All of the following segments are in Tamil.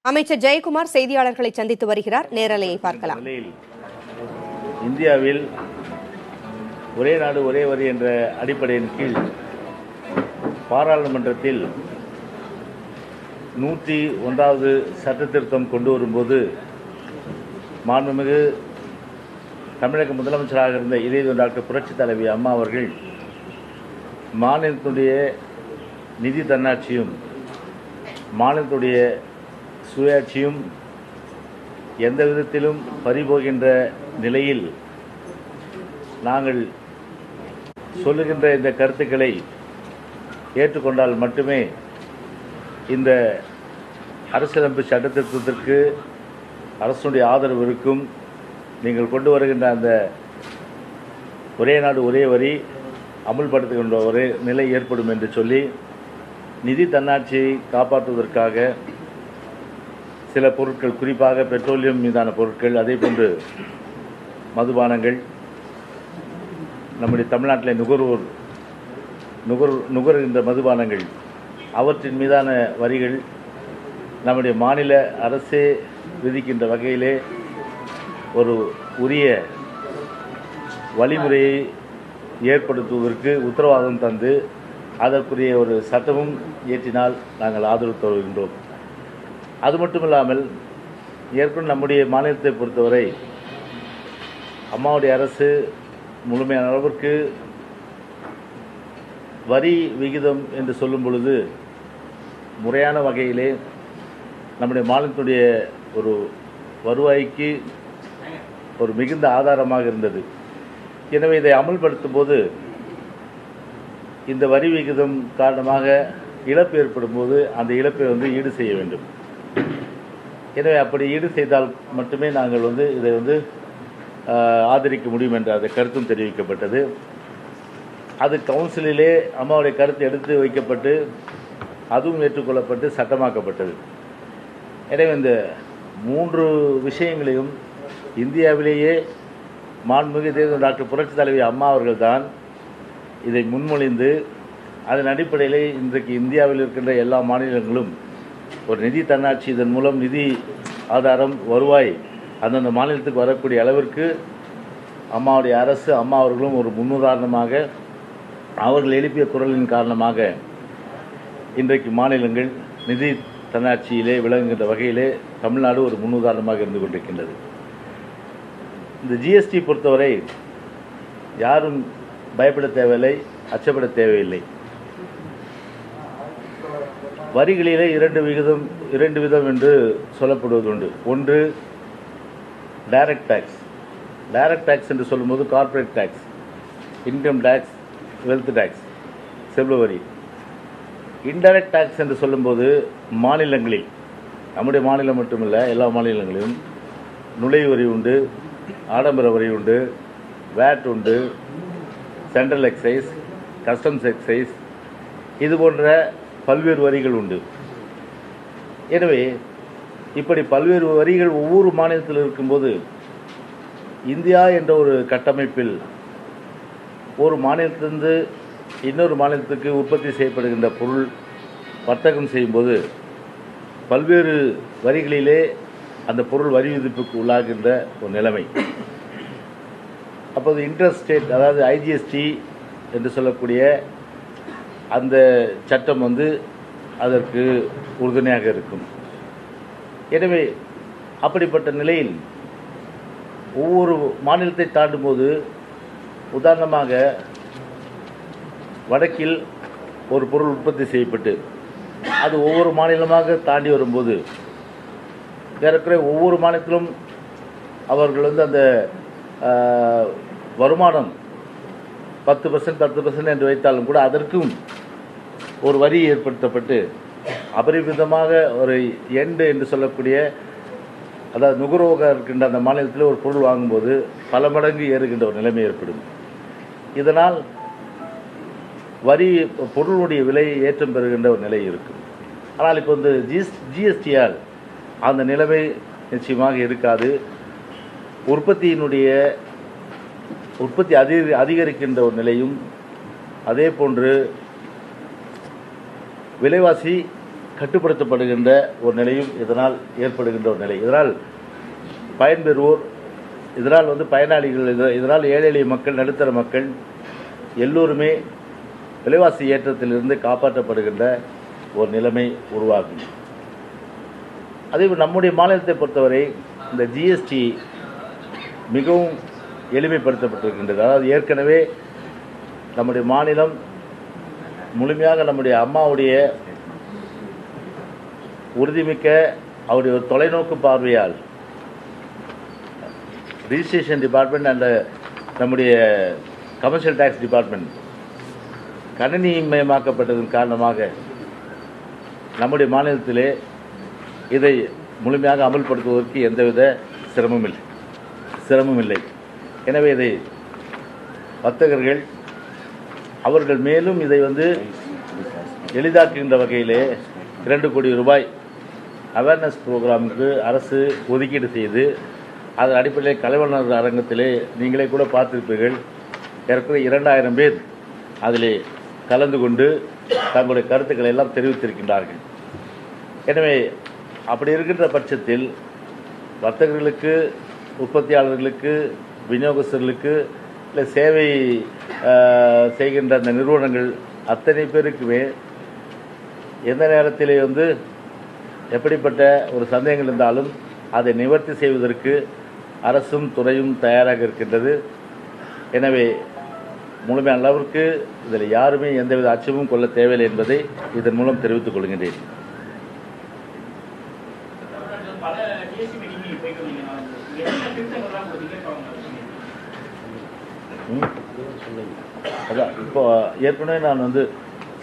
அமைச்சர் ஜெயக்குமார் செய்தியாளர்களை சந்தித்து வருகிறார். நேரலையை பார்க்கலாம். இந்தியாவில் ஒரே நாடு ஒரே வரி என்ற அடிப்படையின் கீழ் பாராளுமன்றத்தில் 101வது சட்ட திருத்தம் கொண்டு வரும்போது மாண்புமிகு தமிழக முதலமைச்சராக இருந்த இதய டாக்டர் புரட்சித் தலைவி அம்மா அவர்கள் மாநிலத்துடைய நிதி தன்னாட்சியும் மாநிலத்துடைய சுயாட்சியும் எந்த விதத்திலும் பறிபோகின்ற நிலையில் நாங்கள் சொல்லுகின்ற இந்த கருத்துக்களை ஏற்றுக்கொண்டால் மட்டுமே இந்த அரசியலமைப்பு சட்டத்திட்டத்திற்கு அரசுடைய ஆதரவு இருக்கும். நீங்கள் கொண்டு வருகின்ற அந்த ஒரே நாடு ஒரே வரி அமுல்படுத்துகின்ற ஒரு நிலை ஏற்படும் என்று சொல்லி நிதி தன்னாட்சியை காப்பாற்றுவதற்காக சில பொருட்கள், குறிப்பாக பெட்ரோலியம் மீதான பொருட்கள், அதே போன்று மதுபானங்கள், நம்முடைய தமிழ்நாட்டில் நுகர்கின்ற மதுபானங்கள், அவற்றின் மீதான வரிகள் நம்முடைய மாநில அரசே விதிக்கின்ற வகையிலே ஒரு உரிய வழிமுறையை ஏற்படுத்துவதற்கு உத்தரவாதம் தந்து அதற்குரிய ஒரு சட்டமும் இயற்றினால் நாங்கள் ஆதரவு தருகின்றோம். அது மட்டுமில்லாமல் ஏற்கனவே நம்முடைய மாநிலத்தை பொறுத்தவரை அம்மாவுடைய அரசு முழுமையான அளவிற்கு வரி விகிதம் என்று சொல்லும் பொழுது முறையான வகையிலே நம்முடைய மாநிலத்துடைய ஒரு வருவாய்க்கு ஒரு மிகுந்த ஆதாரமாக இருந்தது. எனவே இதை அமல்படுத்தும் போது இந்த வரி விகிதம் காரணமாக இழப்பு ஏற்படும் போது அந்த இழப்பை ஈடு செய்ய வேண்டும். எனவே அப்படி ஈடு செய்தால் மட்டுமே நாங்கள் இதை ஆதரிக்க முடியும் என்ற அந்த கருத்தும் தெரிவிக்கப்பட்டது. அது கவுன்சிலிலே அம்மாவுடைய கருத்து எடுத்து வைக்கப்பட்டு அதுவும் ஏற்றுக்கொள்ளப்பட்டு சட்டமாக்கப்பட்டது. எனவே இந்த 3 விஷயங்களையும் இந்தியாவிலேயே மாண்புமிகு டாக்டர் புரட்சித் தலைவி அம்மா அவர்கள்தான் இதை முன்மொழிந்து அதன் அடிப்படையிலே இன்றைக்கு இந்தியாவில் இருக்கின்ற எல்லா மாநிலங்களும் ஒரு நிதி தன்னாட்சி, இதன் மூலம் நிதி ஆதாரம், வருவாய் அந்தந்த மாநிலத்துக்கு வரக்கூடிய அளவிற்கு அம்மாவுடைய அரசு, அம்மா அவர்களும் ஒரு முன்னுதாரணமாக அவர்கள் எழுப்பிய குரலின் காரணமாக இன்றைக்கு மாநிலங்கள் நிதி தன்னாட்சியிலே விளங்குகின்ற வகையிலே தமிழ்நாடு ஒரு முன்னுதாரணமாக இருந்து கொண்டிருக்கின்றது. இந்த ஜிஎஸ்டி பொறுத்தவரை யாரும் பயப்பட தேவையில்லை, அச்சப்பட தேவையில்லை. வரிகளிலே 2 விதம் என்று சொல்லப்படுவது உண்டு. ஒன்று டைரக்ட் டேக்ஸ். டைரக்ட் டேக்ஸ் என்று சொல்லும்போது corporate tax, income tax, wealth tax, செல்வ வரி. இன்டைரக்ட் டேக்ஸ் என்று சொல்லும்போது மாநிலங்களில், நம்முடைய மாநிலம் மட்டுமல்ல எல்லா மாநிலங்களிலும் நுழைவு வரி உண்டு, ஆடம்பர வரி உண்டு, வேட் உண்டு, சென்ட்ரல் எக்ஸைஸ், கஸ்டம்ஸ் எக்ஸைஸ், இது போன்ற பல்வேறு வரிகள் உண்டு. எனவே இப்படி பல்வேறு வரிகள் ஒவ்வொரு மாநிலத்தில் இருக்கும்போது இந்தியா என்ற ஒரு கட்டமைப்பில் ஒரு மாநிலத்திலிருந்து இன்னொரு மாநிலத்துக்கு உற்பத்தி செய்யப்படுகின்ற பொருள் வர்த்தகம் செய்யும்போது பல்வேறு வரிகளிலே அந்த பொருள் வரி விதிப்புக்கு உள்ளாகின்ற ஒரு நிலைமை. அப்போது இன்டர் ஸ்டேட், அதாவது ஐஜிஎஸ்டி என்று சொல்லக்கூடிய அந்த சட்டம் அதற்கு உறுதுணையாக இருக்கும். எனவே அப்படிப்பட்ட நிலையில் ஒவ்வொரு மாநிலத்தை தாண்டும் போது, உதாரணமாக வடக்கில் ஒரு பொருள் உற்பத்தி செய்யப்பட்டு அது ஒவ்வொரு மாநிலமாக தாண்டி வரும்போது ஏறக்குறைய ஒவ்வொரு மாநிலத்திலும் அவர்கள் அந்த வருமானம் 10% என்று வைத்தாலும் கூட அதற்கும் ஒரு வரி ஏற்படுத்தப்பட்டு அபரிமிதமாக ஒரு எண்டு என்று சொல்லக்கூடிய, அதாவது நுகர்வோக இருக்கின்ற அந்த மாநிலத்தில் ஒரு பொருள் வாங்கும்போது பல மடங்கு ஏறுகின்ற ஒரு நிலைமை ஏற்படும். இதனால் வரி பொருளுடைய விலை ஏற்றம் பெறுகின்ற ஒரு நிலை இருக்கும். ஆனால் இப்போ ஜிஎஸ்டியால் அந்த நிலைமை நிச்சயமாக இருக்காது. உற்பத்தி அதிகரிக்கின்ற ஒரு நிலையும், அதே போன்று விலைவாசி கட்டுப்படுத்தப்படுகின்ற ஒரு நிலையும் இதனால் ஏற்படுகின்ற ஒரு நிலை. இதனால் பயன்பெறுவோர், இதனால் பயனாளிகள், இதனால் ஏழை எளிய மக்கள், நடுத்தர மக்கள் எல்லோருமே விலைவாசி ஏற்றத்திலிருந்து காப்பாற்றப்படுகின்ற ஒரு நிலைமை உருவாகும். அதேபோல் நம்முடைய மாநிலத்தை பொறுத்தவரை இந்த ஜிஎஸ்டி மிகவும் எளிமைப்படுத்தப்பட்டிருக்கின்றது. அதாவது ஏற்கனவே நம்முடைய மாநிலம் முழுமையாக நம்முடைய அம்மாவுடைய உறுதிமிக்க அவருடைய ஒரு தொலைநோக்கு பார்வையால் ரிஜிஸ்ட்ரேஷன் டிபார்ட்மெண்ட் அண்ட் நம்முடைய கமர்ஷியல் டாக்ஸ் டிபார்ட்மெண்ட் கணினிமயமாக்கப்பட்டதன் காரணமாக நம்முடைய மாநிலத்திலே இதை முழுமையாக அமல்படுத்துவதற்கு எந்தவித சிரமமும் இல்லை. எனவே இதை வர்த்தகர்கள் அவர்கள் மேலும் இதை எளிதாக்குகின்ற வகையிலே 2 கோடி ரூபாய் அவேர்னஸ் ப்ரோக்ராமுக்கு அரசு ஒதுக்கீடு செய்து அதன் அடிப்படையில் கலைவண்ணர் அரங்கத்திலே நீங்களே கூட பார்த்திருப்பீர்கள், ஏற்கனவே 2000 பேர் அதிலே கலந்து கொண்டு தங்களுடைய கருத்துக்களை எல்லாம் தெரிவித்திருக்கின்றார்கள். எனவே அப்படி இருக்கின்ற பட்சத்தில் வர்த்தகர்களுக்கு, உற்பத்தியாளர்களுக்கு, விநியோகஸ்தர்களுக்கு, இல்லை சேவை செய்கின்ற அந்த நிறுவனங்கள் அத்தனை பேருக்குமே எந்த நேரத்திலே எப்படிப்பட்ட ஒரு சந்தேகங்கள் இருந்தாலும் அதை நிவர்த்தி செய்வதற்கு அரசும் துறையும் தயாராக இருக்கின்றது. எனவே முழுமையான அளவிற்கு இதில் யாருமே எந்தவித அச்சமும் கொள்ள தேவையில்லை என்பதை இதன் மூலம் தெரிவித்துக் கொள்கின்றேன். அதான் இப்போ ஏற்கனவே நான்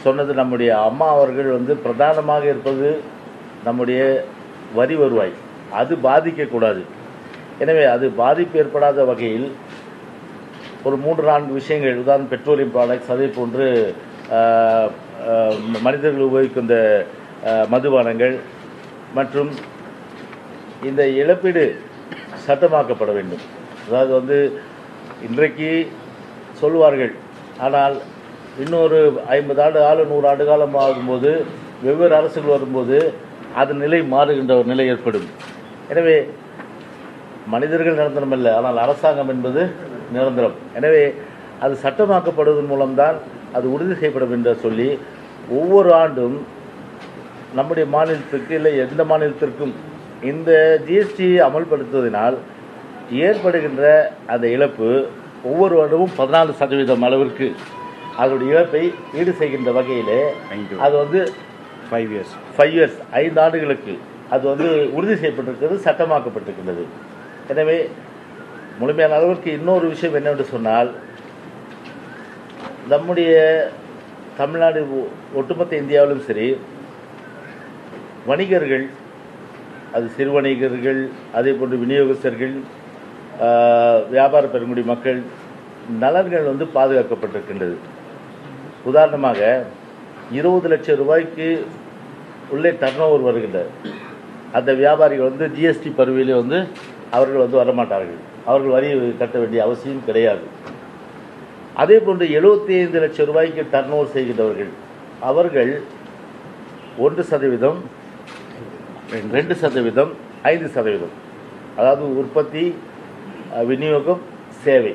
சொன்னது, நம்முடைய அம்மா அவர்கள் பிரதானமாக இருப்பது நம்முடைய வரி வருவாய், அது பாதிக்கக்கூடாது. எனவே அது பாதிப்பு ஏற்படாத வகையில் ஒரு 3-4 விஷயங்கள், உதாரணம் பெட்ரோலியம் ப்ராடக்ட்ஸ், அதே போன்று மனிதர்கள் உபயோகிக்கும் இந்த மதுபானங்கள் மற்றும் இந்த இழப்பீடு சட்டமாக்கப்பட வேண்டும். அதாவது இன்றைக்கு சொல்லுவார்கள், ஆனால் இன்னொரு 50 ஆண்டு காலம் 100 ஆண்டு காலம் ஆகும்போது வெவ்வேறு அரசுகள் வரும்போது அது நிலை மாறுகின்ற ஒரு நிலை ஏற்படும். எனவே மனிதர்கள் நிரந்தரம் அல்ல, ஆனால் அரசாங்கம் என்பது நிரந்தரம். எனவே அது சட்டமாக்கப்படுவதன் மூலம்தான் அது உறுதி செய்யப்படும் என்று சொல்லி ஒவ்வொரு ஆண்டும் நம்முடைய மாநிலத்திற்கு, இல்லை எந்த மாநிலத்திற்கும் இந்த ஜிஎஸ்டி அமல்படுத்துவதனால் ஏற்படுகின்ற அந்த இழப்பு ஒவ்வொரு வருடமும் 14% அளவிற்கு அதனுடைய இழப்பை ஈடு செய்கின்ற வகையிலே அது 5 இயர்ஸ் 5 ஆண்டுகளுக்கு அது உறுதி செய்யப்பட்டிருக்கிறது, சட்டமாக்கப்பட்டிருக்கின்றது. எனவே முழுமையான அளவிற்கு இன்னொரு விஷயம் என்னவென்று சொன்னால், நம்முடைய தமிழ்நாடு ஒட்டுமொத்த இந்தியாவிலும் சரி, வணிகர்கள், அது சிறு வணிகர்கள், அதே போன்று விநியோகஸ்தர்கள், வியாபார பெருங்குடி மக்கள் நலன்கள் பாதுகாக்கப்பட்டிருக்கின்றது. உதாரணமாக 20 லட்சம் ரூபாய்க்கு உள்ளே டர்ன் ஓவர் வருகின்ற அந்த வியாபாரிகள் ஜிஎஸ்டி பருவிலே அவர்கள் வரமாட்டார்கள். அவர்கள் வரி கட்ட வேண்டிய அவசியம் கிடையாது. அதே போன்று 75 லட்சம் ரூபாய்க்கு டர்ன் ஓவர் செய்கின்றவர்கள் அவர்கள் 1%, 2%, 5%, அதாவது உற்பத்தி, விநியோகம், சேவை,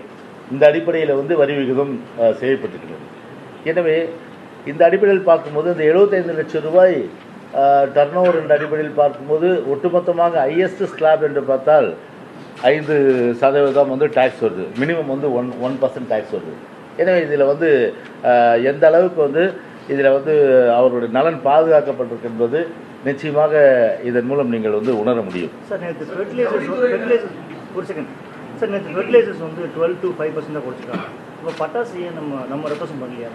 இந்த அடிப்படையில் வரி விகிதம் செய்யப்பட்டிருக்கிறது. எனவே இந்த அடிப்படையில் பார்க்கும்போது இந்த 75 லட்சம் ரூபாய் டர்ன் ஓவர் என்ற அடிப்படையில் பார்க்கும்போது ஒட்டுமொத்தமாக ஹையஸ்ட் ஸ்லாப் என்று பார்த்தால் 5% டேக்ஸ் வருது, மினிமம் 1% டேக்ஸ் வருது. எனவே இதில் எந்த அளவுக்கு இதில் அவருடைய நலன் பாதுகாக்கப்பட்டிருக்கு என்பது நிச்சயமாக இதன் மூலம் நீங்கள் உணர முடியும். சார், நேற்று ஃபெர்டிலைசர்ஸ் ஒரு செகண்ட் சார், நேற்று ஃபெர்டிலைசர்ஸ் 12 to 5% தான் குறைச்சிருக்காங்க. இப்போ பட்டாசு நம்ம ரெப்ரசன்ட் பண்ணலையா?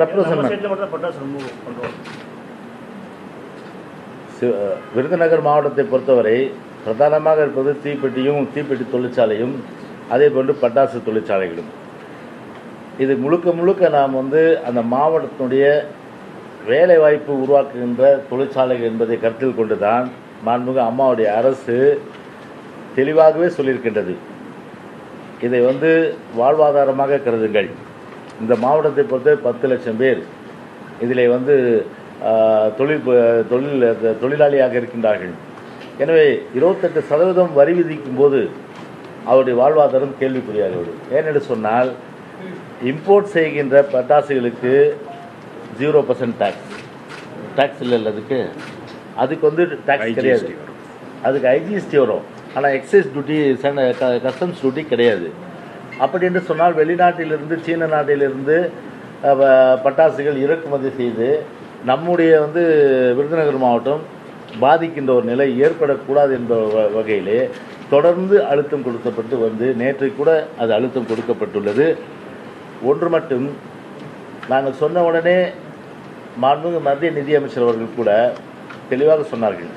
ரெப்ரசன்ட் ஸ்டேட்டில் மட்டும் தான் பட்டாசு ரொம்ப பண்ணுறோம். விருதுநகர் மாவட்டத்தை பொறுத்தவரை பிரதானமாக இருப்பது தீப்பெட்டி தொழிற்சாலையும், அதே போன்று பட்டாசு தொழிற்சாலைகளும். இது முழுக்க நாம் அந்த மாவட்டத்தினுடைய வேலை வாய்ப்பு உருவாக்குகின்ற தொழிற்சாலைகள் என்பதை கருத்தில் கொண்டுதான் மாண்புமிகு அம்மாவுடைய அரசு தெளிவாகவே சொல்லியிருக்கின்றது. இதை வாழ்வாதாரமாக கருதுங்கள். இந்த மாவட்டத்தை பொறுத்த 10 லட்சம் பேர் இதில் தொழிலாளியாக இருக்கின்றார்கள். எனவே 28% வரி விதிக்கும் போது அவருடைய வாழ்வாதாரம் கேள்விக்குறியாகிறது. ஏனென்று சொன்னால் இம்போர்ட் செய்கின்ற பட்டாசுகளுக்கு 0% டேக்ஸ் இல்லை, அதுக்கு வந்து டேக்ஸ் கிடையாது, அதுக்கு ஐஜிஎஸ்டி வரும். ஆனால் எக்ஸைஸ் டியூட்டி, கஸ்டம்ஸ் டியூட்டி கிடையாது. அப்படி என்று சொன்னால் வெளிநாட்டிலிருந்து, சீன நாட்டிலிருந்து பட்டாசுகள் இறக்குமதி செய்து நம்முடைய வந்து விருதுநகர் மாவட்டம் பாதிக்கின்ற ஒரு நிலை ஏற்படக்கூடாது என்ற வகையிலே தொடர்ந்து அழுத்தம் கொடுக்கப்பட்டு வந்து நேற்று கூட அது அழுத்தம் கொடுக்கப்பட்டுள்ளது. ஒன்று மட்டும் நாங்கள் சொன்ன உடனே மாண்புமிகு மத்திய நிதியமைச்சர் அவர்கள் கூட தெளிவாக சொன்னார்கள்.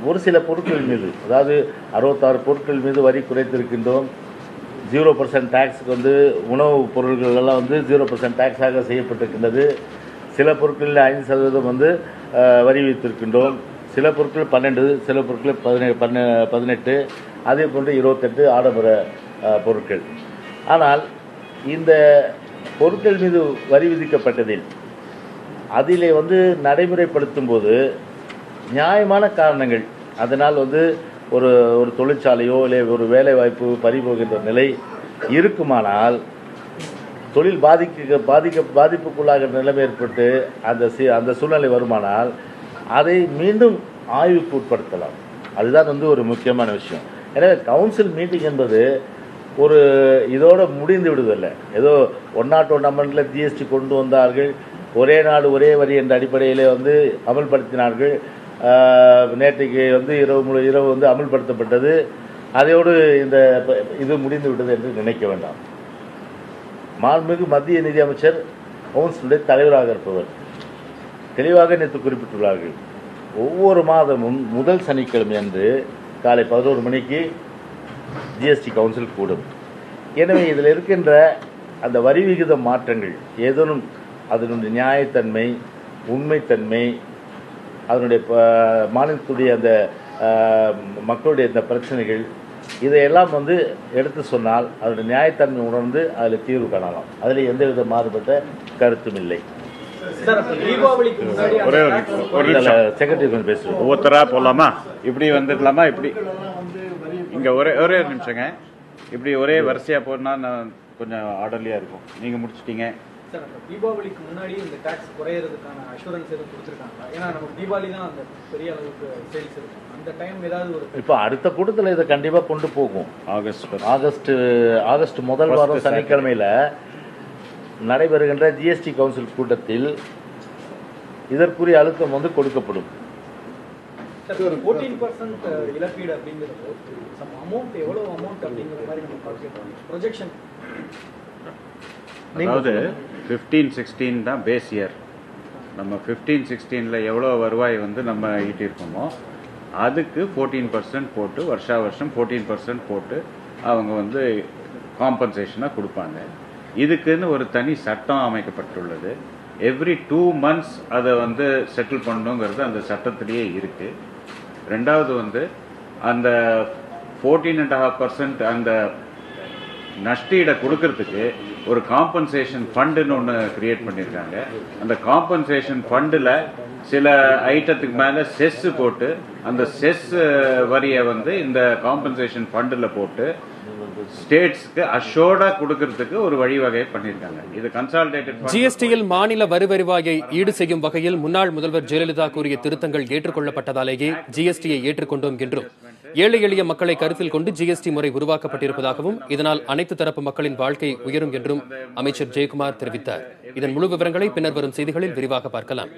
ஒரு சில பொருட்கள் மீது, அதாவது 66 பொருட்கள் மீது வரி குறைத்திருக்கின்றோம். 0% டேக்ஸுக்கு வந்து உணவுப் பொருட்கள் எல்லாம் வந்து 0% டேக்ஸாக செய்யப்பட்டிருக்கின்றது. சில பொருட்களில் 5% வந்து வரி வைத்திருக்கின்றோம். சில பொருட்கள் 12, சில பொருட்கள் 18, அதே போன்று 28 ஆடம்பர பொருட்கள். ஆனால் இந்த பொருட்கள் மீது வரி விதிக்கப்பட்டதில் அதிலே வந்து நடைமுறைப்படுத்தும் போது நியாயமான காரணங்கள், அதனால் வந்து ஒரு தொழிற்சாலையோ இல்லை ஒரு வேலை வாய்ப்பு பறிபோகின்ற நிலை இருக்குமானால், தொழில் பாதிப்புக்குள்ளாகிற நிலைமை ஏற்பட்டு அந்த சூழ்நிலை வருமானால் அதை மீண்டும் ஆய்வுக்கு உட்படுத்தலாம். அதுதான் வந்து ஒரு முக்கியமான விஷயம். எனவே கவுன்சில் மீட்டிங் என்பது ஒரு இதோடு முடிந்து விடுவதில்லை. ஏதோ 101 அமெண்ட்மெண்ட்டில் ஜிஎஸ்டி கொண்டு வந்தார்கள், ஒரே நாடு ஒரே வரி என்ற அடிப்படையிலே வந்து அமல்படுத்தினார்கள். நேற்றைக்கு வந்து இரவு வந்து அமல்படுத்தப்பட்டது. அதையோடு இது முடிந்து விட்டது என்று நினைக்க வேண்டாம். மாண்புமிகு மத்திய நிதியமைச்சர் கவுன்சிலுடைய தலைவராக இருப்பவர் தெளிவாக நேற்று குறிப்பிட்டுள்ளார்கள். ஒவ்வொரு மாதமும் முதல் சனிக்கிழமை அன்று காலை 11 மணிக்கு ஜிஎஸ்டி கவுன்சில் கூடும். எனவே இதில் இருக்கின்ற அந்த வரி விகித மாற்றங்கள் ஏதேனும் அதனுடைய நியாயத்தன்மை, உண்மைத்தன்மை, அதனுடைய மாநிலத்துடைய அந்த மக்களுடைய இந்த பிரச்சனைகள், இதையெல்லாம் வந்து எடுத்து சொன்னால் அதனுடைய நியாயத்தன்மை உணர்ந்து அதில் தீர்வு காணலாம். அதில் எந்தவித மாறுபட்ட கருத்தும் இல்லை. செக்ரட்டரி கொஞ்சம் பேசுவோம். ஒவ்வொருத்தரா போடலாமா? இப்படி வந்துடலாமா? இப்படி இங்க ஒரே நிமிஷங்க. இப்படி ஒரே வரிசையா போனா கொஞ்சம் ஆர்டர்லியா இருக்கும். நீங்க முடிச்சிட்டீங்க சார். தீபாவளிக்கு முன்னாடி இந்த டாக்ஸ் குறையிறதுக்கான அஷூரன்ஸ் எதுவும் கொடுத்துருக்காங்க? ஏன்னா நமக்கு தீபாவளி தான் அந்த பெரிய அளவுக்கு சேல்ஸ் இருக்கும். அந்த டைம் ஏதாவது ஒரு இப்போ அடுத்த கூட்டத்தில் இதை கண்டிப்பாக கொண்டு போகும். ஆகஸ்ட் முதல் வாரம் சனிக்கிழமையில் நடைபெறுகின்ற ஜிஎஸ்டி கவுன்சில் கூட்டத்தில் இதற்குரிய அழுத்தம் வந்து கொடுக்கப்படும். 14% இழப்பீடு அப்படிங்கிறது அமௌண்ட், எவ்வளவு அமௌண்ட் அப்படிங்கிற மாதிரி நம்ம கால்குலேட் பண்ணணும். ப்ரொஜெக்ஷன் அதாவது 15-16 தான் பேஸ் இயர். நம்ம 15-16ல் எவ்வளோ வருவாய் வந்து நம்ம ஈட்டியிருக்கோமோ அதுக்கு 14% போட்டு வருஷா வருஷம் 14% போட்டு அவங்க வந்து காம்பன்சேஷனாக கொடுப்பாங்க. இதுக்குன்னு ஒரு தனி சட்டம் அமைக்கப்பட்டுள்ளது. எவ்ரி 2 months அதை வந்து செட்டில் பண்ணணுங்கிறது அந்த சட்டத்திலேயே இருக்கு. ரெண்டாவது வந்து அந்த 14.5% அந்த நஷ்டீடை கொடுக்கறதுக்கு ஒரு காம்பன்சேஷன் ஃபண்டுன்னு ஒன்று கிரியேட் பண்ணியிருக்காங்க. அந்த காம்பன்சேஷன் ஃபண்டில் சில ஐட்டத்துக்கு மேலே செஸ் போட்டு அந்த செஸ் வரியை வந்து இந்த காம்பன்சேஷன் ஃபண்டில் போட்டு ஸ்டேட்ஸ்க்கு அஷோர்டா கொடுக்கறதுக்கு ஒரு வழிவகை பண்ணிருக்காங்க. இது கன்சாலிடேட்டட் ஜிஎஸ்டியில் மாநில வரி வருவாயை ஈடு செய்யும் வகையில் முன்னாள் முதல்வர் ஜெயலலிதா கூறிய திருத்தங்கள் ஏற்றுக்கொள்ளப்பட்டதாலேயே ஜிஎஸ்டியை ஏற்றுக்கொண்டோம் என்றும், ஏழை எளிய மக்களை கருத்தில் கொண்டு ஜிஎஸ்டி முறை உருவாக்கப்பட்டிருப்பதாகவும், இதனால் அனைத்து தரப்பு மக்களின் வாழ்க்கை உயரும் என்றும் அமைச்சர் ஜெயக்குமார் தெரிவித்தார். இதன் முழு விவரங்களை பின்னர் வரும் செய்திகளில் விரிவாக பார்க்கலாம்.